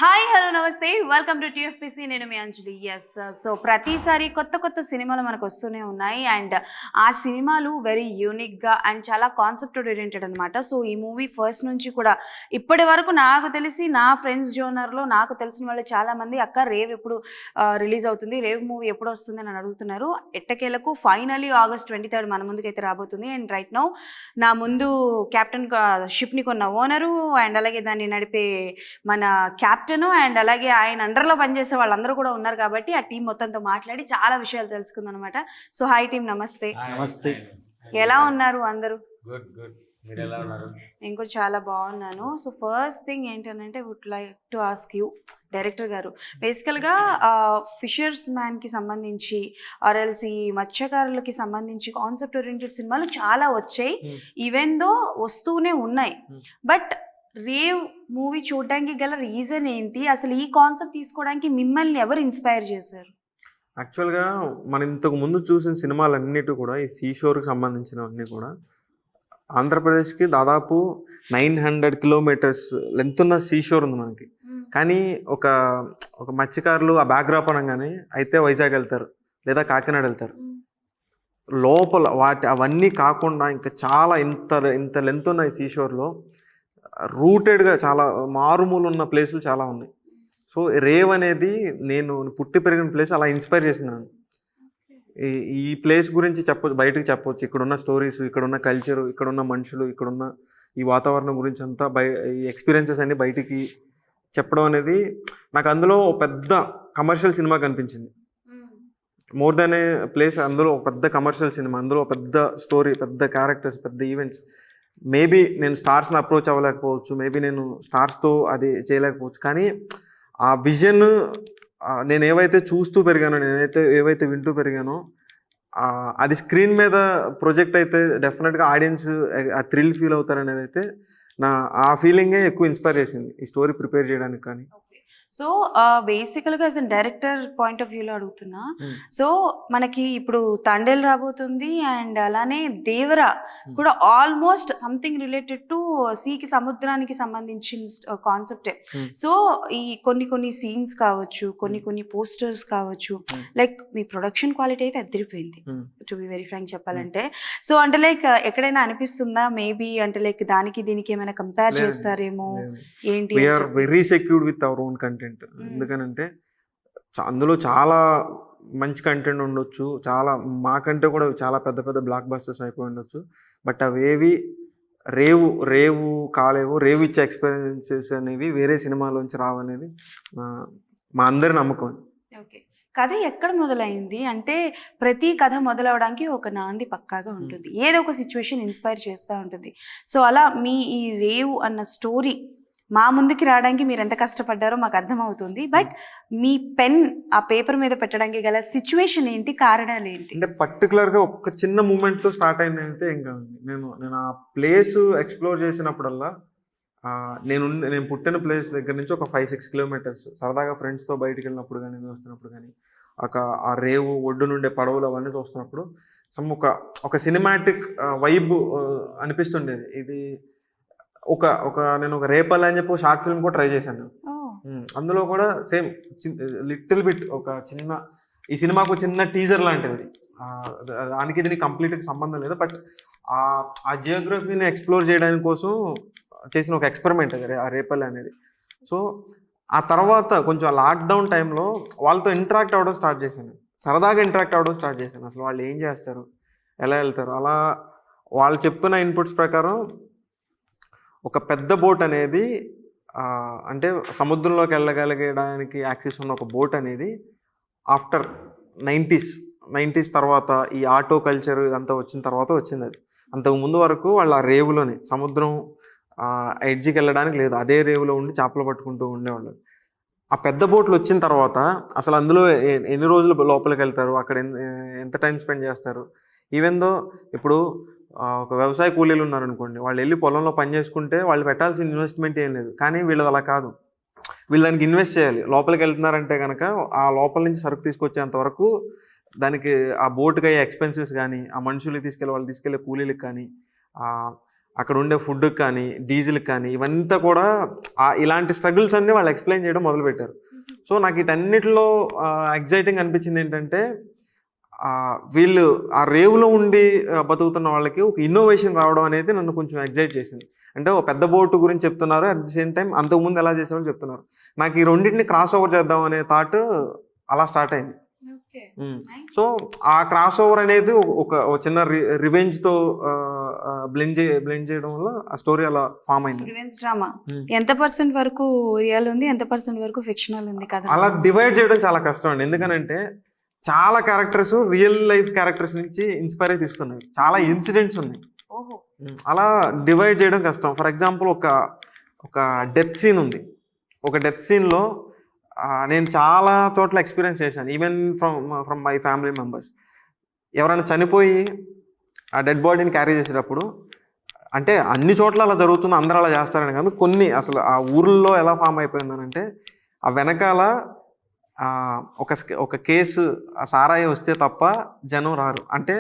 Hi hello నమస్తే welcome to TFPC. నేను మీ అంజలి. Yes, so ప్రతిసారి కొత్త కొత్త సినిమాలు మనకు వస్తూనే ఉన్నాయి అండ్ ఆ సినిమాలు వెరీ యూనిక్గా అండ్ చాలా కాన్సెప్ట్ ఓరియంటెడ్ అనమాట. సో ఈ మూవీ ఫస్ట్ నుంచి కూడా ఇప్పటి వరకు నాకు తెలిసి నా ఫ్రెండ్స్ జోనర్లో నాకు తెలిసిన వాళ్ళు చాలామంది అక్క రేవ్ ఎప్పుడు రిలీజ్ అవుతుంది, రేవ్ మూవీ ఎప్పుడు వస్తుంది అని అడుగుతున్నారు. ఎట్టకేలకు ఫైనలీ August 23 మన ముందుకైతే రాబోతుంది. అండ్ రైట్ నౌ నా ముందు క్యాప్టెన్ షిప్ని కొన్న ఓనరు అండ్ అలాగే దాన్ని నడిపే మన క్యాప్టెన్ అండ్ అలాగే ఆయన అండర్లో పనిచేసే వాళ్ళందరూ కూడా ఉన్నారు కాబట్టి ఆ టీం మొత్తంతో మాట్లాడి చాలా విషయాలు తెలుసుకుందాం అనమాట. సో హాయ్ టీం, నమస్తే. నమస్తే. ఎలా ఉన్నారు అందరూ? Good good. మీరు ఎలా ఉన్నారు? నేను కూడా చాలా బాగున్నాను. సో ఫస్ట్ థింగ్ ఏంటంటే would like to ask you director గారు, బేసికల్గా ఫిషర్స్ మ్యాన్కి సంబంధించి ఆర్ఎల్స్ ఈ మత్స్యకారులకి సంబంధించి కాన్సెప్ట్ ఓరియంటెడ్ సినిమాలు చాలా వచ్చాయి, ఈవెన్ దో వస్తూనే ఉన్నాయి. బట్ రేవ్ మూవీ చూడడానికి గల రీజన్ ఏంటి? అసలు ఈ కాన్సెప్ట్ తీసుకోవడానికి మిమ్మల్ని ఎవరు ఇన్స్పైర్ చేశారు? యాక్చువల్గా మనం ఇంతకు ముందు చూసిన సినిమాలన్నిటి కూడా ఈ సీషోర్కి సంబంధించినవన్నీ కూడా ఆంధ్రప్రదేశ్కి దాదాపు 900 కిలోమీటర్స్ లెంత్ ఉన్న సీషోర్ ఉంది మనకి. కానీ ఒక ఒక మత్స్యకారులు ఆ బ్యాక్డ్రాప్ అనగానే అయితే వైజాగ్ వెళ్తారు లేదా కాకినాడ వెళ్తారు. లోపల అవన్నీ కాకుండా ఇంకా చాలా ఇంత ఇంత లెంత్ ఉన్న ఈ సీషోర్లో రూటెడ్గా చాలా మారుమూలు ఉన్న ప్లేసులు చాలా ఉన్నాయి. సో రేవ్ అనేది నేను పుట్టి పెరిగిన ప్లేస్ అలా ఇన్స్పైర్ చేసింది నన్ను. ఈ ప్లేస్ గురించి బయటకు చెప్పవచ్చు. ఇక్కడున్న స్టోరీస్, ఇక్కడున్న కల్చరు, ఇక్కడున్న మనుషులు, ఇక్కడున్న ఈ వాతావరణం గురించి అంతా ఈ ఎక్స్పీరియన్సెస్ అన్ని బయటికి చెప్పడం అనేది నాకు అందులో పెద్ద కమర్షియల్ సినిమా కనిపించింది. మోర్ దెన్ ఏ ప్లేస్, అందులో పెద్ద కమర్షియల్ సినిమా, అందులో పెద్ద స్టోరీ, పెద్ద క్యారెక్టర్స్, పెద్ద ఈవెంట్స్. మేబీ నేను స్టార్స్ని అప్రోచ్ అవ్వలేకపోవచ్చు, మేబీ నేను స్టార్స్తో అది చేయలేకపోవచ్చు, కానీ ఆ విజన్ నేను ఏవైతే చూస్తూ పెరిగానో, ఏవైతే వింటూ పెరిగానో అది స్క్రీన్ మీద ప్రొజెక్ట్ అయితే డెఫినెట్గా ఆడియన్స్ ఆ థ్రిల్ ఫీల్ అవుతారనేది అయితే ఆ ఫీలింగే ఎక్కువ ఇన్స్పైర్ చేసింది ఈ స్టోరీ ప్రిపేర్ చేయడానికి. కానీ సో బేసికల్గా as a director point of వ్యూలో అడుగుతున్నా. సో మనకి ఇప్పుడు తండేల్ రాబోతుంది అండ్ అలానే దేవరా కూడా ఆల్మోస్ట్ సంథింగ్ రిలేటెడ్ టు సీకి, సముద్రానికి సంబంధించిన కాన్సెప్టే. సో ఈ కొన్ని సీన్స్ కావచ్చు, కొన్ని పోస్టర్స్ కావచ్చు, లైక్ మీ ప్రొడక్షన్ క్వాలిటీ అయితే అదిరిపోయింది టు బి వెరీ ఫ్రాంక్ చెప్పాలంటే. సో అంటే లైక్ ఎక్కడైనా అనిపిస్తుందా మేబీ అంటే లైక్ దానికి దీనికి ఏమైనా కంపేర్ చేస్తారేమో ఏంటి? We're very secured with our own content. ఎందుకనంటే అందులో చాలా మంచి కంటెంట్ ఉండొచ్చు, చాలా మాకంటే కూడా చాలా పెద్ద పెద్ద బ్లాక్ బస్టర్స్ అయిపోయి ఉండొచ్చు. బట్ అవేవి రేవు కాలేవు. రేవు ఇచ్చే ఎక్స్పీరియన్సెస్ అనేవి వేరే సినిమాలోంచి రావనేది మా అందరి నమ్మకం. ఓకే, కథ ఎక్కడ మొదలైంది అంటే ప్రతి కథ మొదలవడానికి ఒక నాంది పక్కాగా ఉంటుంది, ఏదో ఒక సిచ్యువేషన్ ఇన్స్పైర్ చేస్తూ ఉంటుంది. సో అలా మీ ఈ రేవు అన్న స్టోరీ మా ముందుకి రావడానికి మీరు ఎంత కష్టపడ్డారో మాకు అర్థమవుతుంది. బట్ మీ పెన్ ఆ పేపర్ మీద పెట్టడానికి గల సిచ్యువేషన్ ఏంటి, కారణాలు ఏంటి? అంటే పర్టికులర్గా ఒక చిన్న మూమెంట్తో స్టార్ట్ అయింది అయితే ఏం కాదండి. నేను ఆ ప్లేస్ ఎక్స్ప్లోర్ చేసినప్పుడల్లా నేను పుట్టిన ప్లేస్ దగ్గర నుంచి ఒక 5-6 కిలోమీటర్స్ సరదాగా ఫ్రెండ్స్తో బయటికి వెళ్ళినప్పుడు కానీ, చూస్తున్నప్పుడు కానీ, ఆ రేవు ఒడ్డు నుండే పడవలు అవన్నీ చూస్తున్నప్పుడు ఒక సినిమాటిక్ వైబ్ అనిపిస్తుండేది. ఇది నేను ఒక రేపల్ అని చెప్పి షార్ట్ ఫిల్మ్ కూడా ట్రై చేశాను. అందులో కూడా సేమ్ లిటిల్ బిట్ ఒక చిన్న, ఈ సినిమాకు చిన్న టీజర్ లాంటిది. దానికి దీనికి కంప్లీట్గా సంబంధం లేదు, బట్ ఆ జియోగ్రఫీని ఎక్స్ప్లోర్ చేయడానికి కోసం చేసిన ఒక ఎక్స్పెరిమెంట్ అది ఆ రేపల్ అనేది. సో ఆ తర్వాత కొంచెం లాక్డౌన్ టైంలో వాళ్ళతో ఇంటరాక్ట్ అవ్వడం స్టార్ట్ చేశాను, సరదాగా ఇంటరాక్ట్ అవ్వడం స్టార్ట్ చేశాను. అసలు వాళ్ళు ఏం చేస్తారు, ఎలా వెళ్తారు, అలా వాళ్ళు చెప్పిన ఇన్పుట్స్ ప్రకారం ఒక పెద్ద బోట్ అనేది అంటే సముద్రంలోకి వెళ్ళగలిగడానికి యాక్సెస్ ఉన్న ఒక బోట్ అనేది ఆఫ్టర్ 90s తర్వాత ఈ ఆటో కల్చర్ ఇదంతా వచ్చిన తర్వాత వచ్చింది. అది అంతకు ముందు వరకు వాళ్ళు ఆ రేవులోనే, సముద్రం ఎడ్జికి వెళ్ళడానికి లేదు, అదే రేవులో ఉండి చేపలు పట్టుకుంటూ ఉండేవాళ్ళు. ఆ పెద్ద బోట్లు వచ్చిన తర్వాత అసలు అందులో ఎన్ని రోజులు లోపలికి వెళ్తారు, అక్కడ ఎంత టైం స్పెండ్ చేస్తారు. ఈవెన్ దో ఇప్పుడు ఒక వ్యవసాయ కూలీలు ఉన్నారనుకోండి, వాళ్ళు వెళ్ళి పొలంలో పని చేసుకుంటే వాళ్ళు పెట్టాల్సిన ఇన్వెస్ట్మెంట్ ఏం లేదు. కానీ వీళ్ళది అలా కాదు, వీళ్ళు దానికి ఇన్వెస్ట్ చేయాలి. లోపలికి వెళ్తున్నారంటే కనుక ఆ లోపల నుంచి సరుకు తీసుకొచ్చేంత వరకు దానికి ఆ బోటుకి అయ్యే ఎక్స్పెన్సెస్ కానీ, ఆ మనుషులకి వాళ్ళు తీసుకెళ్లే కూలీలకు కానీ, అక్కడ ఉండే ఫుడ్ కానీ డీజిల్ కానీ ఇవంతా కూడా ఇలాంటి స్ట్రగుల్స్ అన్నీ వాళ్ళు ఎక్స్ప్లెయిన్ చేయడం మొదలుపెట్టారు. సో నాకు వీటన్నిటిలో ఎగ్జైటింగ్ అనిపించింది ఏంటంటే వీళ్ళు ఆ రేవులో ఉండి బతుకుతున్న వాళ్ళకి ఒక ఇన్నోవేషన్ రావడం అనేది నన్ను కొంచెం ఎగ్జైట్ చేసింది. అంటే ఒక పెద్ద బోటు గురించి చెప్తున్నారు, అట్ ది సేమ్ టైం అంతకుముందు ఎలా చేసేవాళ్ళు చెప్తున్నారు. నాకు ఈ రెండింటిని క్రాస్ ఓవర్ చేద్దాం అనే థాట్ అలా స్టార్ట్ అయింది. సో ఆ క్రాస్ ఓవర్ అనేది ఒక చిన్న రివెంజ్తో బ్లెండ్ చేయడం వల్ల ఆ స్టోరీ అలా ఫామ్ అయింది. రివెంజ్ డ్రామా ఎంత పర్సెంట్ వరకు రియల్ ఉంది, ఎంత పర్సెంట్ వరకు ఫిక్షనల్ ఉంది కదా? అలా డివైడ్ చేయడం చాలా కష్టం అండి. ఎందుకనంటే చాలా క్యారెక్టర్స్ రియల్ లైఫ్ క్యారెక్టర్స్ నుంచి ఇన్స్పైర్ అయి తీసుకున్నాయి. చాలా ఇన్సిడెంట్స్ ఉన్నాయి. అలా డివైడ్ చేయడం కష్టం. ఫర్ ఎగ్జాంపుల్ ఒక డెత్ సీన్ ఉంది. ఒక డెత్ సీన్లో నేను చాలా చోట్ల ఎక్స్పీరియన్స్ చేశాను. Even from my family members. ఎవరైనా చనిపోయి ఆ డెడ్ బాడీని క్యారీ చేసేటప్పుడు, అంటే అన్ని చోట్ల అలా జరుగుతుంది, అందరూ అలా చేస్తారని కాదు, కొన్ని అసలు ఆ ఊర్లో ఎలా ఫామ్ అయిపోయిందనంటే ఆ వెనకాల ఒక కేసు ఆ సారాయి వస్తే తప్ప జనం రారు. అంటే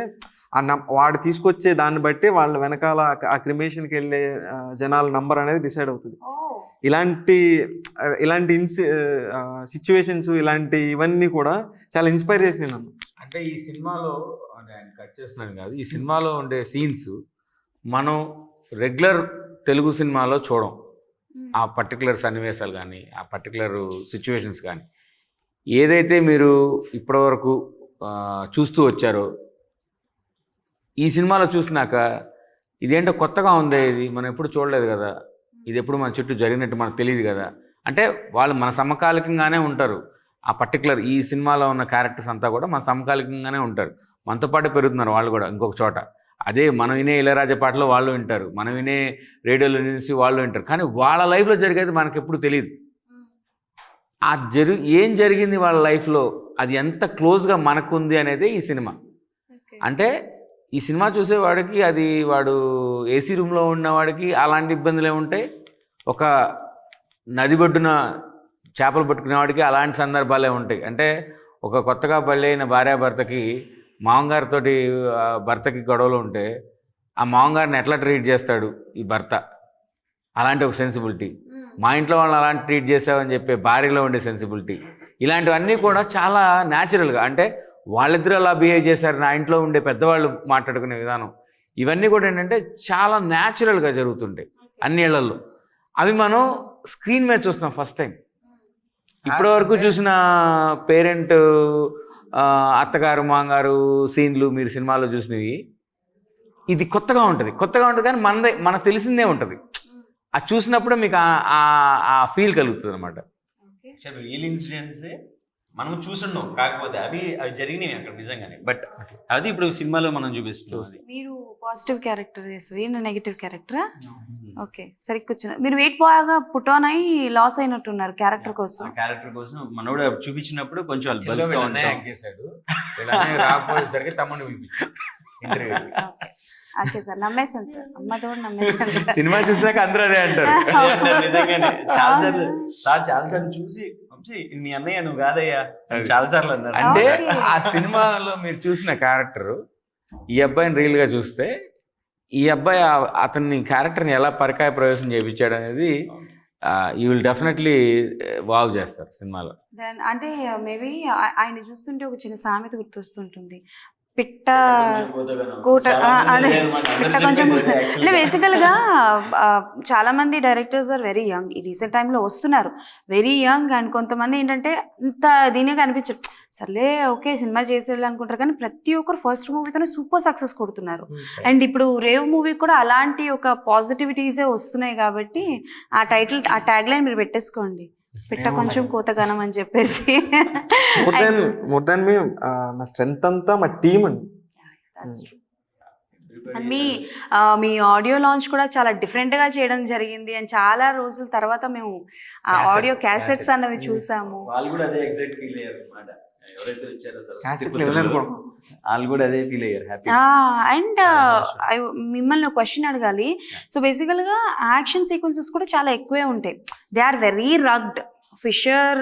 వాడు తీసుకొచ్చే దాన్ని బట్టి వాళ్ళ వెనకాల ఆ క్రిమేషన్కి వెళ్ళే జనాల నంబర్ అనేది డిసైడ్ అవుతుంది. ఇలాంటి సిచ్యువేషన్స్ ఇవన్నీ కూడా చాలా ఇన్స్పైర్ చేసినాయి నన్ను. అంటే ఈ సినిమాలో అంటే ఆయన కట్ చేస్తున్నాను కాదు, ఈ సినిమాలో ఉండే సీన్స్ మనం రెగ్యులర్ తెలుగు సినిమాలో చూడం. ఆ పర్టికులర్ సన్నివేశాలు కానీ ఆ పర్టికులర్ సిచ్యువేషన్స్ కానీ ఏదైతే మీరు ఇప్పటివరకు చూస్తూ వచ్చారో ఈ సినిమాలో చూసినాక ఇదేంటో కొత్తగా ఉంది, ఇది మనం ఎప్పుడు చూడలేదు కదా, ఇది ఎప్పుడు మన చుట్టూ జరిగినట్టు మనకు తెలియదు కదా. అంటే వాళ్ళు మన సమకాలికంగానే ఉంటారు. ఆ పర్టికులర్ ఈ సినిమాలో ఉన్న క్యారెక్టర్స్ అంతా కూడా మన సమకాలికంగానే ఉంటారు. మనతో పాటు పెరుగుతున్నారు వాళ్ళు కూడా ఇంకొక చోట. అదే మనం వినే ఇళయరాజా పాటలో వాళ్ళు వింటారు, మనం వినే రేడియోలో నుంచి వాళ్ళు వింటారు. కానీ వాళ్ళ లైఫ్లో జరిగేది మనకు ఎప్పుడు తెలియదు. ఏం జరిగింది వాళ్ళ లైఫ్లో, అది ఎంత క్లోజ్గా మనకు ఉంది అనేది ఈ సినిమా. అంటే ఈ సినిమా చూసేవాడికి అది వాడు ఏసీ రూమ్లో ఉన్నవాడికి అలాంటి ఇబ్బందులు ఏముంటాయి, ఒక నది బొడ్డున చేపలు పట్టుకునేవాడికి అలాంటి సందర్భాలే ఉంటాయి. అంటే ఒక కొత్తగా పెళ్ళి అయిన భార్యాభర్తకి మామగారితోటి భర్తకి గొడవలు ఉంటే ఆ మామగారిని ఎట్లా ట్రీట్ చేస్తాడు ఈ భర్త, అలాంటి ఒక సెన్సిబిలిటీ. మా ఇంట్లో వాళ్ళని అలాంటి ట్రీట్ చేసావని చెప్పే భార్యలో ఉండే సెన్సిబిలిటీ, ఇలాంటివన్నీ కూడా చాలా న్యాచురల్గా, అంటే వాళ్ళిద్దరూ అలా బిహేవ్ చేశారు, నా ఇంట్లో ఉండే పెద్దవాళ్ళు మాట్లాడుకునే విధానం, ఇవన్నీ కూడా ఏంటంటే చాలా న్యాచురల్గా జరుగుతుంటాయి అన్ని ఇళ్లలో. అవి మనం స్క్రీన్ మీద చూస్తున్నాం ఫస్ట్ టైం. ఇప్పటివరకు చూసిన పేరెంట్ అత్తగారు మామగారు సీన్లు మీరు సినిమాలో చూసినవి, ఇది కొత్తగా ఉంటుంది కానీ మనకు తెలిసిందే ఉంటుంది. అది చూసినప్పుడే మీకు ఆ ఫీల్ కలుగుతుంది అనమాట. రియల్ ఇన్సిడెంట్స్ మనం చూస్తున్నాం, కాకపోతే అవి జరిగినాయి అక్కడ నిజంగానే. బట్ అది ఇప్పుడు సినిమాలో మనం చూపిస్తున్నాం. మీరు పాజిటివ్ క్యారెక్టర్ చేస్తారు, ఈయన నెగిటివ్ క్యారెక్టరా? ఓకే, సరే కూర్చున్నా. మీరు వెయిట్ బాగా పుట్ ఆన్ అయ్యి లాస్ అయినట్టున్నారు క్యారెక్టర్ కోసం. క్యారెక్టర్ కోసం మనోడు చూపించినప్పుడు కొంచెం చేశాడు, రాకపోయేసరికి తమ్ముడు ఓకే సార్, నమ్మేశాను సార్, అమ్మతో నమ్మేశాను. సినిమా చూసాక అందరూ అదే అంటారు. నిజంగానే చాలాసార్లు చూసి నీ అన్నయ్య నువ్వు కాదయ్యా చాలా సార్లు అన్నారు. అంటే ఆ సినిమాలో మీరు చూసిన క్యారెక్టర్ ఈ అబ్బాయిని రియల్ గా చూస్తే ఈ అబ్బాయి అతన్ని క్యారెక్టర్ని ఎలా పరికాయ ప్రవేశం చేయించాడు అనేది యూ విల్ డెఫినెట్లీ వావ్ చేస్తారు సినిమాలో. అంటే మేబీ ఆయన చూస్తుంటే ఒక చిన్న సామెత గుర్తొస్తుంటుంది, పిట్ట కూట, అదే పిట్ట కొంచెం. అంటే బేసికల్గా చాలా మంది డైరెక్టర్స్ ఆర్ వెరీ యంగ్, ఈ రీసెంట్ టైంలో వస్తున్నారు వెరీ యంగ్. అండ్ కొంతమంది ఏంటంటే ఇంత దీనిగా అనిపించరు, సర్లే ఓకే సినిమా చేసేయాలి అనుకుంటారు, కానీ ప్రతి ఒక్కరు ఫస్ట్ మూవీతోనే సూపర్ సక్సెస్ కొడుతున్నారు. అండ్ ఇప్పుడు రేవ్ మూవీ కూడా అలాంటి ఒక పాజిటివిటీసే వస్తున్నాయి. కాబట్టి ఆ టైటిల్ ఆ ట్యాగ్ లైన్ మీరు పెట్టేసుకోండి, పిట్ట కొంచెం కోతగానం అని చెప్పేసి. మోర్ దాన్ మీ నా స్ట్రెంగ్త్ అంతా మా టీమ్ అండి. మీ ఆడియో లాంచ్ కూడా చాలా డిఫరెంట్ గా చేయడం జరిగింది. అండ్ చాలా రోజుల తర్వాత మేము ఆ ఆడియో క్యాసెట్స్ అన్నవి చూసాము. వాళ్ళు కూడా అదే ఎగ్జాక్ట్ ఫీల్ అయ్యారు అన్నమాట. ఎవరైతే వచ్చారో వాళ్ళు కూడా అదే ఫీల్ అయ్యారు, హ్యాపీ. అండ్ మిమ్మల్ని ఒక క్వశ్చన్ అడగాలి. సో బేసికల్ గా యాక్షన్ సీక్వెన్సెస్ కూడా చాలా ఎక్కువే ఉంటాయి. They are very rugged. Fisher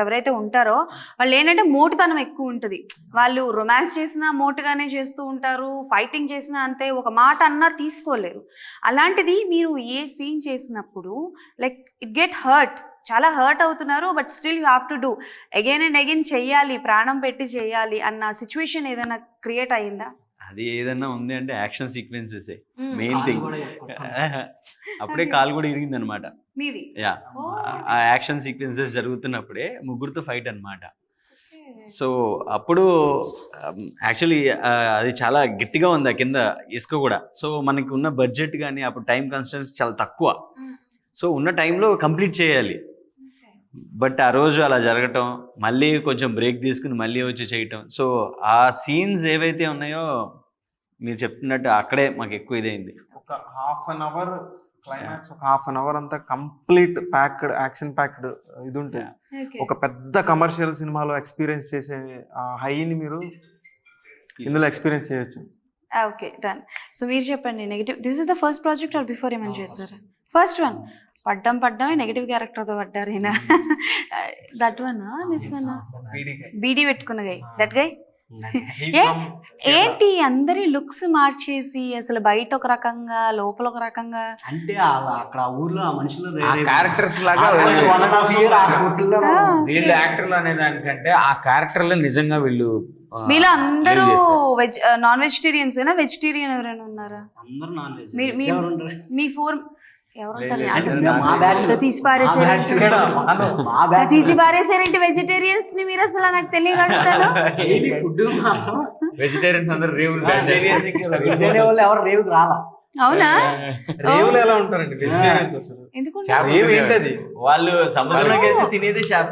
ఎవరైతే ఉంటారో వాళ్ళు ఏంటంటే మోటుతనం ఎక్కువ ఉంటుంది. వాళ్ళు రొమాన్స్ చేసినా మోటుగానే చేస్తూ ఉంటారు, ఫైటింగ్ చేసినా అంతే, ఒక మాట అన్నా తీసుకోలేరు. అలాంటిది మీరు ఏ సీన్ చేసినప్పుడు లైక్ ఇట్ గెట్ హర్ట్, చాలా హర్ట్ అవుతున్నారు, but still you have to do again and again, చెయ్యాలి, ప్రాణం పెట్టి చేయాలి అన్న సిచ్యువేషన్ ఏదైనా క్రియేట్ అయ్యిందా? అది ఏదన్నా ఉంది అంటే యాక్షన్ సీక్వెన్సెస్ మెయిన్ థింగ్. అప్పుడే కాలు కూడా ఇరిగింది అనమాట. మీది యా, ఆ యాక్షన్ సీక్వెన్సెస్ జరుగుతున్నప్పుడే ముగ్గురుతో ఫైట్ అనమాట. సో అప్పుడు యాక్చువల్లీ అది చాలా గట్టిగా ఉంది ఆ కింద ఇసుక కూడా. సో మనకి ఉన్న బడ్జెట్ కానీ అప్పుడు టైం కన్స్టెంట్స్ చాలా తక్కువ. సో ఉన్న టైంలో కంప్లీట్ చేయాలి. బట్ ఆ రోజు అలా జరగటం, మళ్ళీ కొంచెం బ్రేక్ తీసుకుని మళ్ళీ వచ్చి చేయటం. సో ఆ సీన్స్ ఏవైతే ఉన్నాయో మీరు చెప్తున్నట్టు అక్కడే మాకు ఎక్కువ ఇదైంది. ఒక హాఫ్ అన్ అవర్ క్లైమాక్స్, ఒక హాఫ్ అన్ అవర్ అంతా కంప్లీట్ ప్యాక్డ్, యాక్షన్ ప్యాక్డ్ ఇది ఉంటుంది. ఒక పెద్ద కమర్షియల్ సినిమాలో ఎక్స్పీరియన్స్ చేసే ఆ హైని మీరు ఇందులో ఎక్స్పీరియన్స్ చేయొచ్చు. Okay, done. సో మీరు చెప్పండి, negative, this is the first project or before ఏమైనా చేశారా? First one. పడ్డమే నెగిటివ్ క్యారెక్టర్తో పడ్డారు ఈయన. That one, this one, beedi పెట్టుకున్న గై, దట్ గై. ఏంటి అందరి లుక్స్ మార్చేసి అసలు బయట ఒక రకంగా లోపల ఒక రకంగా, అంటే అక్కడ ఊర్లో ఆ మనుషులు క్యారెక్టర్స్ లాగా వీళ్ళు యాక్టర్లు అనే దానికంటే ఆ క్యారెక్టర్లు నిజంగా వీళ్ళు మీలో అందరూ వెజ్ నాన్ వెజిటేరియన్స్ ఏనా, వెజిటేరియన్ ఎవరైనా ఉన్నారా? అందరూ నాన్ వెజ్. మీ ఫోర్ ఎవరుంటారు? మా బ్యాచ్ తీసి పారేసారేంటి వెజిటేరియన్స్ ని మీరు? అసలు నాకు తెలియగలుగుతాను. ఫుడ్ వెజిటేరియన్స్ అందరూ వాళ్ళు ఎవరు రేవుకి రాలా. అవునా? రేవులు ఎలా ఉంటారండి వెజిటేరియన్స్? అసలు రేవు ఏంటది? వాళ్ళు సముద్రంలోకి వెళ్తే తినేది చేప.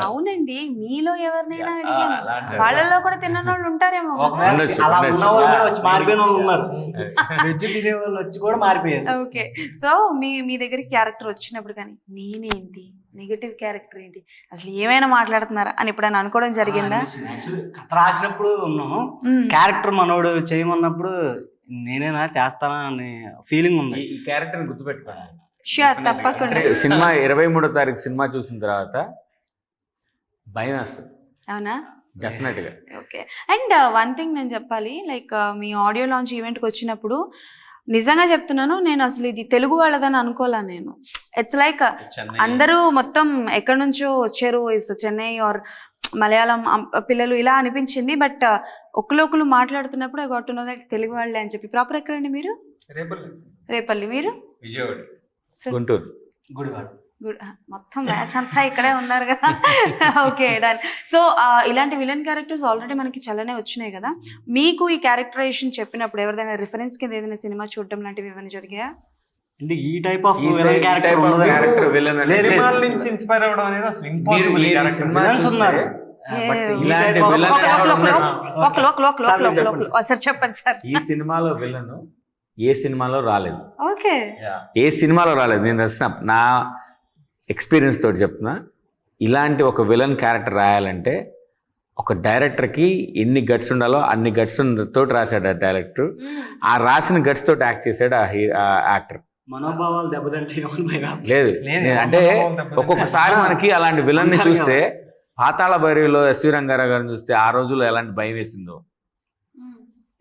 అవునండి, మీలో ఎవరినైనా అడిగాను, వాళ్ళలో కూడా తిన్న వాళ్ళు ఉంటారేమో. అలా ఉన్న వాళ్ళు కూడా వచ్చి మారిపోయిన వాళ్ళు ఉన్నారు. వెజ్ తినే వాళ్ళు వచ్చి కూడా మారిపోయారు. ఓకే, సో మీ దగ్గరికి క్యారెక్టర్ వచ్చినప్పుడు కానీ నేనేంటి నెగటివ్ క్యారెక్టర్ ఏంటి, అసలు ఏమైనా మాట్లాడుతున్నారా అని ఎప్పుడైనా అనుకోవడం జరిగిందా? కథ రాసినప్పుడు ఉన్నాము, క్యారెక్టర్ మనోడు చేయమన్నప్పుడు నేనేనా చేస్తానా అనే ఫీలింగ్ ఉంది. ఈ క్యారెక్టర్ గుర్తుపెట్టుకోండి. షూర్, తప్పకుండా. సినిమా 23వ తారీఖు సినిమా చూసిన తర్వాత భయం వేస్తుంది. అవునా? డెఫినెట్ గా. ఓకే, అండ్ వన్ థింగ్ నేను చెప్పాలి, లైక్ మీ ఆడియో లాంచ్ ఈవెంట్కి వచ్చినప్పుడు నిజంగా చెప్తున్నాను, నేను అసలు ఇది తెలుగు వాళ్ళదని అనుకోలే నేను. ఇట్స్ లైక్ అందరూ మొత్తం ఎక్కడి నుంచో వచ్చారు, ఇస్ చెన్నై ఆర్ మలయాళం పిల్లలు ఇలా అనిపించింది. బట్ ఒకరు మాట్లాడుతున్నప్పుడు I got to know that Telugu వాళ్ళే అని చెప్పి. ప్రాపర్ ఎక్కడండి మీరు? రేపల్లి. మీరు? విజయవాడ. గుంటూరు. గుడివాడ. మొత్తం మ్యాచ్ అంతా ఇక్కడే ఉన్నారు కదా. Okay, done. సో ఇలాంటి విలన్ క్యారెక్టర్స్ ఆల్రెడీ మనకి చాలానే వచ్చినాయి కదా. మీకు ఈ క్యారెక్టరైజేషన్ చెప్పినప్పుడు ఎవరిదైనా రిఫరెన్స్ కింద ఏదైనా సినిమా చూడటం లాంటివి ఏమైనా జరిగాయా? అంటే ఈ టైప్ ఆఫ్ క్యారెక్టర్ విలన్ సినిమాల నుంచి ఇన్స్పైర్ అవ్వడం అనేది అసలు ఇంపాసిబుల్. విలన్స్ ఉన్నారు. చెప్పండి సార్. ఈ సినిమాలో విలన్ ఏ సినిమాలో రాలేదు. ఓకే, ఏ సినిమాలో రాలేదు. నేను నా ఎక్స్పీరియన్స్ తోటి చెప్తున్నా, ఇలాంటి ఒక విలన్ క్యారెక్టర్ రాయాలంటే ఒక డైరెక్టర్కి ఎన్ని గట్స్ ఉండాలో అన్ని గట్స్ తోటి రాశాడు ఆ డైరెక్టర్. ఆ రాసిన గట్స్ తోటి యాక్ట్ చేశాడు ఆ యాక్టర్. మనోభావాలు దెబ్బతింటే లేదు, అంటే ఒక్కొక్కసారి మనకి అలాంటి విలన్ ని చూస్తే, పాతాళ భైరవిలో ఎస్వి రంగారావు గారిని చూస్తే ఆ రోజుల్లో ఎలాంటి భయం వేసిందో,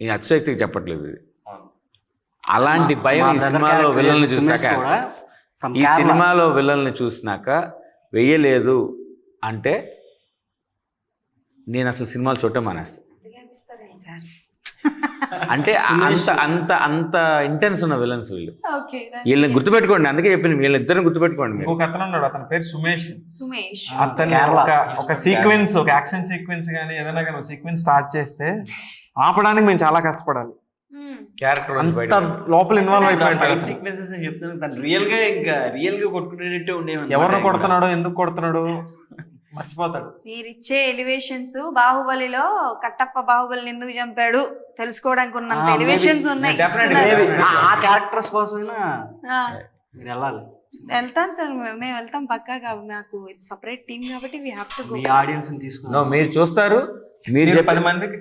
ఈ అతిశక్తికి చెప్పట్లేదు ఇది. అలాంటి భయం ఈ సినిమాలో విలన్ని చూసాక, ఈ సినిమాలో విలన్ని చూసినాక వెయ్యలేదు అంటే నేను అసలు సినిమాలు చూడటం మానేస్తాను. అంటే అంత అంత ఇంటెన్స్ ఉన్న విలన్స్ వీళ్ళు. వీళ్ళని గుర్తుపెట్టుకోండి, అందుకే చెప్పింది వీళ్ళిద్దరిని గుర్తుపెట్టుకోండి. ఇంకొక అతను ఉన్నాడు, అతని పేరు సుమేష్. అతను ఒక సీక్వెన్స్, ఒక యాక్షన్ సీక్వెన్స్ కానీ ఏదైనా కానీ సీక్వెన్స్ స్టార్ట్ చేస్తే ఆపడానికి మేము చాలా కష్టపడాలి. క్యారెక్టర్ అంత లోపల ఇన్వాల్వ్ అయిపోయింది. సీక్వెన్సెస్ అని చెప్తాను, తను రియల్ గా కొట్టుకునేటట్టు ఉండేవి. ఎవరిని కొడుతున్నాడో, ఎందుకు కొడుతున్నాడు మర్చిపోతాడు. మీరిచ్చే ఎలివేషన్స్ బాహుబలిలో కట్టప్ప బాహుబలిని ఎందుకు చంపాడు తెలుసుకోవడానికి ఉన్నంత ఎలివేషన్స్ ఉన్నాయి. ఆ క్యారెక్టర్స్ కోసమైనా మీరు వెళ్ళాలి. వెళ్తాం సార్, మేము వెళ్తాం పక్కాగా. మాకు ఇది సపరేట్ టీమ్ కాబట్టి we have to go. Me audience తీసుకున్నాం, మీరు చూస్తారు, మీరు 10 మందికి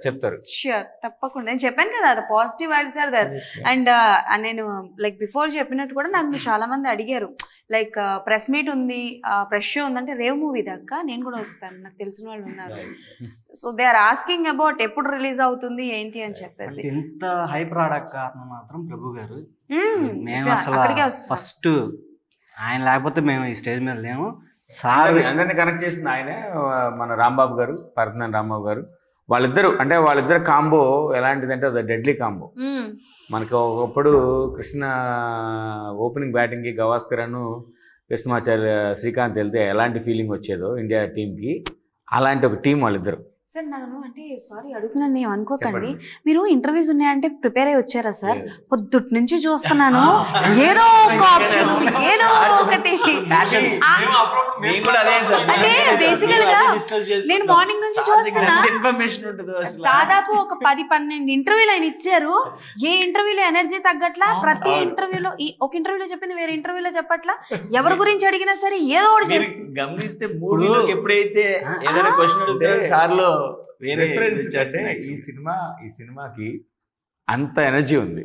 చెప్తారు. ష్యూర్, తప్పకుండా. నేను చెప్పాను కదా, అది positive vibes are there. And నేను లైక్ బిఫోర్ చెప్పినట్టు కూడా నాకు చాలా మంది అడిగారు, లైక్ ప్రెస్ మీట్ ఉంది, ప్రెస్ షో ఉందంటే రేవ్ మూవీ దాకా నేను కూడా వస్తాను, నాకు తెలిసిన వాళ్ళు ఉన్నారు. So they are asking about ఎప్పుడు రిలీజ్ అవుతుంది ఏంటి అని చెప్పేసి. ఇంత హైప్ రావడానికి కారణం మాత్రం ప్రభు గారు. మేము అక్కడికే అసలు వస్తాం. ఫస్ట్ ఆయన లేకపోతే మేము ఈ స్టేజ్ మీద లేము. సార్ అందరినీ కనెక్ట్ చేసింది ఆయనే, మన రాంబాబు గారు, పరతనారాయణ రాంబాబు గారు. వాళ్ళిద్దరు కాంబో ఎలాంటిదంటే అది డెడ్లీ కాంబో. మనకి ఒకప్పుడు కృష్ణ ఓపెనింగ్ బ్యాటింగ్కి గవాస్కర్ అను కృష్ణమాచార్య శ్రీకాంత్ వెళ్తే ఎలాంటి ఫీలింగ్ వచ్చేదో ఇండియా టీంకి, అలాంటి ఒక టీం వాళ్ళిద్దరు. సార్ నేను అంటే సారీ అడుగుతున్నాను, నేను అనుకోకండి, మీరు ఇంటర్వ్యూస్ ఉన్నాయంటే ప్రిపేర్ అయ్యి వచ్చారా సార్? పొద్దుటి నుంచి చూస్తున్నాను, ఏదో ఒక ఆప్షన్, ఏదో ఒకటి. అంటే బేసికల్ గా నేను మార్నింగ్ నుంచి చూస్తున్నా, ఇన్ఫర్మేషన్ ఉంటుంది అసలు. దాదాపు ఒక 10-12 ఇంటర్వ్యూలు ఆయన ఇచ్చారు. ఏ ఇంటర్వ్యూలో ఎనర్జీ తగ్గట్లా, ప్రతి ఇంటర్వ్యూలో ఒక ఇంటర్వ్యూలో చెప్పింది వేరే ఇంటర్వ్యూలో చెప్పట్లా, ఎవరి గురించి అడిగినా సరే ఏదో ఒకటి మీరు చేసి. గమనిస్తే మూవీలో ఎప్పుడైతే ఏదైనా క్వశ్చన్ అడుగుతారో సార్లో వేరే ఈ సినిమాకి అంత ఎనర్జీ ఉంది.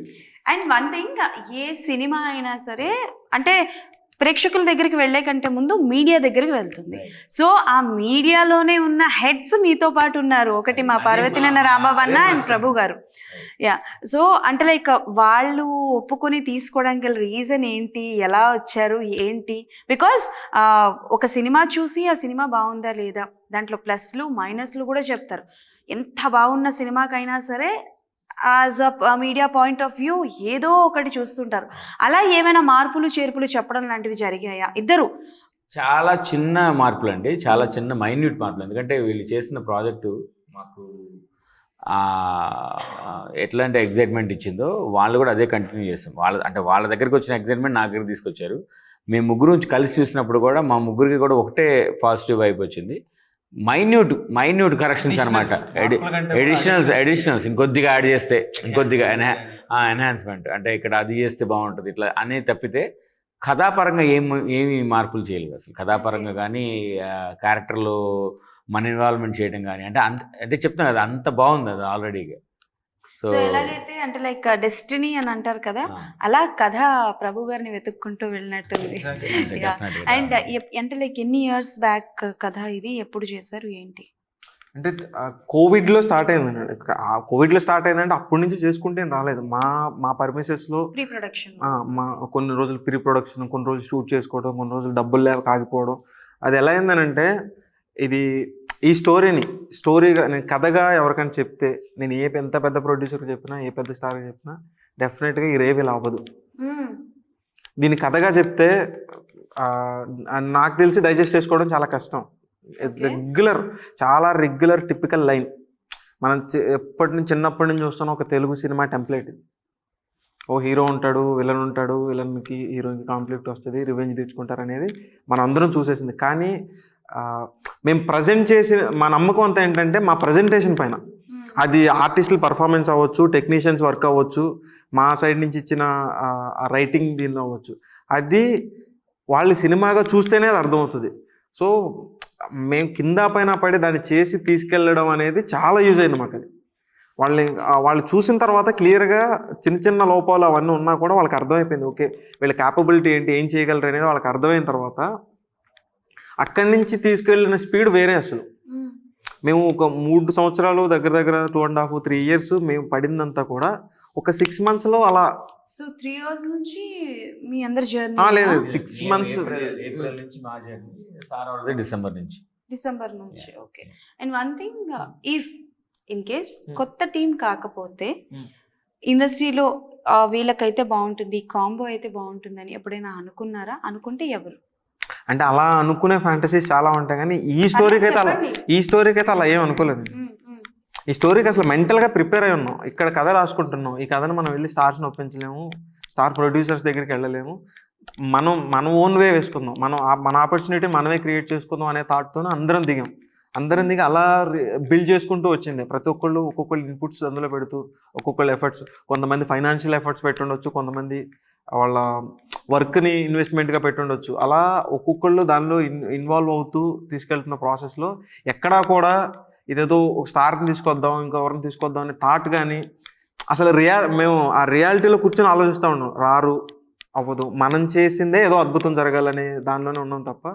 And one thing, A cinema అయినా సరే అంటే ప్రేక్షకుల దగ్గరికి వెళ్లే కంటే ముందు మీడియా దగ్గరికి వెళ్తుంది. సో ఆ మీడియాలోనే ఉన్న హెడ్స్ మీతో పాటు ఉన్నారు. ఒకటి మా పార్వతీనన్న రాంబాబు అన్న అండ్ ప్రభు గారు. యా, సో అంటే లైక్ వాళ్ళు ఒప్పుకొని తీసుకోవడానికి గల రీజన్ ఏంటి, ఎలా వచ్చారు ఏంటి? బికాస్ ఒక సినిమా చూసి ఆ సినిమా బాగుందా లేదా, దాంట్లో ప్లస్లు మైనస్లు కూడా చెప్తారు. ఎంత బాగున్న సినిమాకైనా సరే as a media point of view ఏదో ఒకటి చూస్తుంటారు. అలా ఏమైనా మార్పులు చేర్పులు చెప్పడం లాంటివి జరిగాయా? ఇద్దరు చాలా చిన్న మార్పులు అండి, చాలా చిన్న మైన్యూట్ మార్పులు. ఎందుకంటే వీళ్ళు చేసిన ప్రాజెక్టు మాకు ఎట్లాంటి ఎగ్జైట్మెంట్ ఇచ్చిందో వాళ్ళు కూడా అదే కంటిన్యూ చేస్తాం. వాళ్ళ దగ్గరికి వచ్చిన ఎగ్జైట్మెంట్ నా దగ్గర తీసుకొచ్చారు. మేము ముగ్గురు కలిసి చూసినప్పుడు కూడా మా ముగ్గురికి కూడా ఒకటే పాజిటివ్ వైపు వచ్చింది. మైన్యూట్ కరెక్షన్స్ అనమాట, ఎడిషనల్స్ ఇంకొద్దిగా యాడ్ చేస్తే ఇంకొద్దిగా ఎన్హాన్స్మెంట్, అంటే ఇక్కడ అది చేస్తే బాగుంటుంది ఇట్లా అనే తప్పితే కథాపరంగా ఏమి మార్పులు చేయలేదు అసలు. కథాపరంగా కానీ క్యారెక్టర్లో మన ఇన్వాల్వ్మెంట్ చేయడం కానీ అంటే చెప్తాను కదా, అంత బాగుంది అది ఆల్రెడీగా. సో ఎలాగైతే అంటే లైక్ డెస్టినీ అని అంటారు కదా, అలా కథ ప్రభు గారిని వెతుక్కుంటూ వెళ్ళినట్టుంది. అండ్ అంటే లైక్ ఎన్ని ఇయర్స్ బ్యాక్ కథ ఇది, ఎప్పుడు చేశారు ఏంటి? అంటే కోవిడ్లో స్టార్ట్ అయిందండి. కోవిడ్లో స్టార్ట్ అయిందంటే అప్పటి నుంచి చేసుకుంటే రాలేదు. మా పర్మిసెస్లో ప్రీ ప్రొడక్షన్, మా కొన్ని రోజులు ప్రీ ప్రొడక్షన్, కొన్ని రోజులు షూట్ చేసుకోవడం, కొన్ని రోజులు డబ్బులు లేక ఆగిపోవడం. అది ఎలా అయిందనంటే, ఇది ఈ స్టోరీగా నేను కథగా ఎవరికైనా చెప్తే, నేను ఎంత పెద్ద ప్రొడ్యూసర్కి చెప్పినా, ఏ పెద్ద స్టార్కి చెప్పినా డెఫినెట్గా ఈ రేవ్ ఇలా అవ్వదు. దీన్ని కథగా చెప్తే నాకు తెలిసి డైజెస్ట్ చేసుకోవడం చాలా కష్టం. చాలా రెగ్యులర్ టిపికల్ లైన్ మనం చిన్నప్పటి నుంచి చూస్తున్న ఒక తెలుగు సినిమా టెంప్లెట్ ఇది. ఓ హీరో ఉంటాడు, విలన్ ఉంటాడు, విలన్కి హీరోయిన్కి కాన్ఫ్లిక్ట్ వస్తుంది, రివెంజ్ తీర్చుకుంటారు అనేది మనం అందరం చూసేసింది. కానీ మేము ప్రజెంట్ చేసిన మా నమ్మకం అంతా ఏంటంటే మా ప్రజెంటేషన్ పైన, అది ఆర్టిస్టుల పర్ఫార్మెన్స్ అవ్వచ్చు, టెక్నీషియన్స్ వర్క్ అవ్వచ్చు, మా సైడ్ నుంచి ఇచ్చిన రైటింగ్ దీనిలో అవ్వచ్చు, అది వాళ్ళు సినిమాగా చూస్తేనే అది అర్థమవుతుంది. సో మేము కింద పైన పడి దాన్ని చేసి తీసుకెళ్ళడం అనేది చాలా యూజ్ అయింది మాకు. అది వాళ్ళు చూసిన తర్వాత క్లియర్గా చిన్న లోపాలు అవన్నీ ఉన్నా కూడా వాళ్ళకి అర్థమైపోయింది. ఓకే, వీళ్ళ క్యాపబిలిటీ ఏంటి, ఏం చేయగలరు అనేది వాళ్ళకి అర్థమైన తర్వాత అక్కడి నుంచి తీసుకెళ్ళిన స్పీడ్ వేరే. అసలు మేము ఒక 3 సంవత్సరాలు దగ్గర 2.5-3 years మేము పడిందంతా కూడా ఒక 6 monthsలో అలా. సో 3 years నుంచి మీ అందరి జర్నీ? లేదు, 6 months. ఏప్రిల్ నుంచి మా జర్నీ, సార్ డిసెంబర్ నుంచి. Okay. And one thing, if in case కొత్త టీం కాకపోతే ఇండస్ట్రీలో వీళ్ళకైతే బాగుంటుంది, కాంబో అయితే బాగుంటుందని ఎప్పుడైనా అనుకున్నారా? అనుకుంటే ఎవరు? అంటే అలా అనుకునే ఫ్యాంటసీస్ చాలా ఉంటాయి, కానీ ఈ స్టోరీకి అయితే అలా ఏం అనుకోలేదు. ఈ స్టోరీకి అసలు మెంటల్గా ప్రిపేర్ అయి ఉన్నాం. ఇక్కడ కథ రాసుకుంటున్నాం, ఈ కథను మనం వెళ్ళి స్టార్స్ని ఒప్పించలేము, స్టార్ ప్రొడ్యూసర్స్ దగ్గరికి వెళ్ళలేము, మనం ఓన్ వే వేసుకుందాం, మన ఆపర్చునిటీ మనమే క్రియేట్ చేసుకుందాం అనే థాట్తో అందరం దిగి అలా బిల్డ్ చేసుకుంటూ వచ్చింది. ప్రతి ఒక్కళ్ళు ఒక్కొక్కళ్ళు ఇన్పుట్స్ అందులో పెడుతూ, ఒక్కొక్కళ్ళు ఎఫర్ట్స్, కొంతమంది ఫైనాన్షియల్ ఎఫర్ట్స్ పెట్టుండొచ్చు, కొంతమంది వాళ్ళ వర్క్ని ఇన్వెస్ట్మెంట్గా పెట్టుండొచ్చు. అలా ఒక్కొక్కళ్ళు దానిలో ఇన్వాల్వ్ అవుతూ తీసుకెళ్తున్న ప్రాసెస్లో ఎక్కడా కూడా ఇదేదో ఒక స్టార్ని తీసుకొద్దాం ఇంకొకరిని తీసుకొద్దాం అనే థాట్ కానీ అసలు మేము ఆ రియాలిటీలో కూర్చొని ఆలోచిస్తూ ఉన్నాం. రారు, అవ్వదు, మనం చేసిందే ఏదో అద్భుతం జరగాలనే దానిలోనే ఉన్నాం తప్ప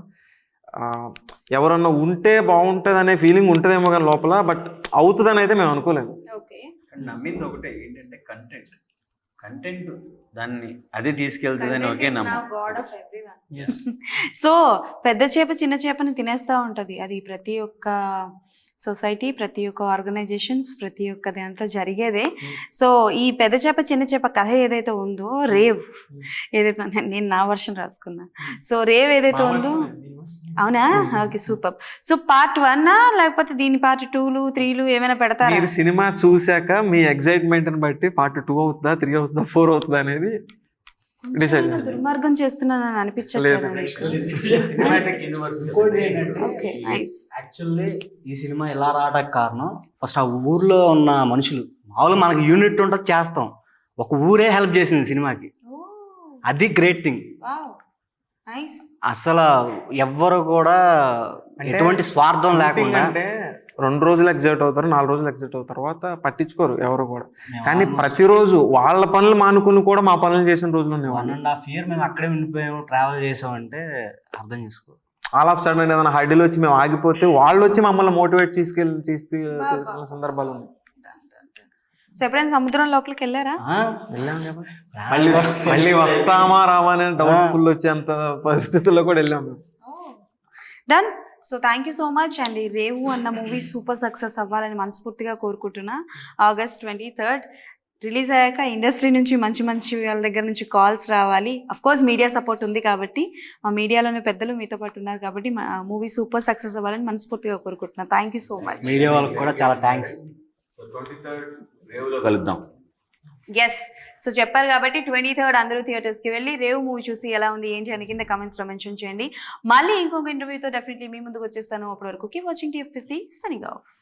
ఎవరన్నా ఉంటే బాగుంటుంది అనే ఫీలింగ్ ఉంటుందేమో కానీ లోపల, బట్ అవుతుందని అయితే మేము అనుకోలేము. నమ్మింది ఒకటే ఏంటంటే కంటెంట్ దాన్ని అదే తీసుకెళ్తుందని ఒకే నమ్మకం. సో పెద్ద చేప చిన్న చేపని తినేస్తూ ఉంటుంది. అది ప్రతి ఒక్క సొసైటీ, ప్రతి ఒక్క ఆర్గనైజేషన్స్, ప్రతి ఒక్క దాంట్లో జరిగేదే. సో ఈ పెద్ద చేప చిన్న చేప కథ ఏదైతే ఉందో, రేవ్ ఏదైతే నేను నా వర్షన్ రాసుకున్నా. సో రేవ్ ఏదైతే ఉందో, అవునా, ఓకే సూపర్. సో పార్ట్ 1 లేకపోతే దీని పార్ట్ 2లు 3లు ఏమైనా పెడతారా? మీరు సినిమా చూశాక మీ ఎగ్జైట్మెంట్ని బట్టి పార్ట్ 2 అవుతుందా, 3 అవుతుందా, 4 అవుతుందా అనేది డిసైడ్. దుర్మార్గం చేస్తున్నానని అనిపించట్లేదు ఇంకోటి ఏంటంటే యాక్చువల్లీ ఈ సినిమా ఎలా రావడానికి కారణం, ఫస్ట్ ఆ ఊర్లో ఉన్న మనుషులు మామూలుగా మనకి యూనిట్ ఉంటుంది చేస్తాం, ఒక ఊరే హెల్ప్ చేసింది సినిమాకి. అది గ్రేట్ థింగ్. అసలు ఎవ్వరు కూడా ఎటువంటి స్వార్థం లేకుండా అంటే 2 రోజులు ఎగ్జైట్ అవుతారు, 4 రోజులు ఎగ్జైట్ అవుతారు, తర్వాత పట్టించుకోరు ఎవరు కూడా. కానీ ప్రతిరోజు వాళ్ళ పనులు మానుకుని కూడా మా పనులు చేసిన రోజులు ఉన్నాయి. 1.5 years మేము అక్కడే ఉండిపోయాము, ట్రావెల్ చేసామంటే అర్థం చేసుకో. ఆల్ ఆఫ్ సడన్ ఏదైనా హడ్డీలు వచ్చి మేము ఆగిపోతే వాళ్ళు వచ్చి మమ్మల్ని మోటివేట్ తీసుకెళ్ళిన సందర్భాలు ఉన్నాయి. సో ఎప్పుడైనా సముద్రం లోపలికి వెళ్ళారా? వెళ్ళాం కదా, మళ్ళీ వస్తామా రామా అనే డౌట్ఫుల్ వచ్చేంత పరిస్థితుల్లో కూడా వెళ్ళాం మేము. Done. So thank you so much అండి. రేవు అన్న మూవీ సూపర్ సక్సెస్ అవ్వాలని మనస్ఫూర్తిగా కోరుకుంటున్నా. August 23rd రిలీజ్ అయ్యాక ఇండస్ట్రీ నుంచి మంచి మంచి వాళ్ళ దగ్గర నుంచి కాల్స్ రావాలి. అఫ్ కోర్స్ మీడియా సపోర్ట్ ఉంది కాబట్టి, మా మీడియాలోని పెద్దలు మీతో పాటు ఉన్నారు కాబట్టి మా మూవీ సూపర్ సక్సెస్ అవ్వాలని మనస్ఫూర్తిగా కోరుకుంటున్నా. Thank you so much. Media వాళ్ళకి కూడా చాలా థ్యాంక్స్. కలుద్దాం. ఎస్, సో చెప్పారు కాబట్టి 23rd అందరూ థియేటర్స్కి వెళ్ళి రేవు మూవీ చూసి ఎలా ఉంది ఏంటి అని కింద కమెంట్స్లో మెన్షన్ చేయండి. మళ్ళీ ఇంకొక ఇంటర్వ్యూతో డెఫినెట్లీ మీ ముందుకు వచ్చేస్తాను. అప్పటి వరకు keep watching TFPC, signing off.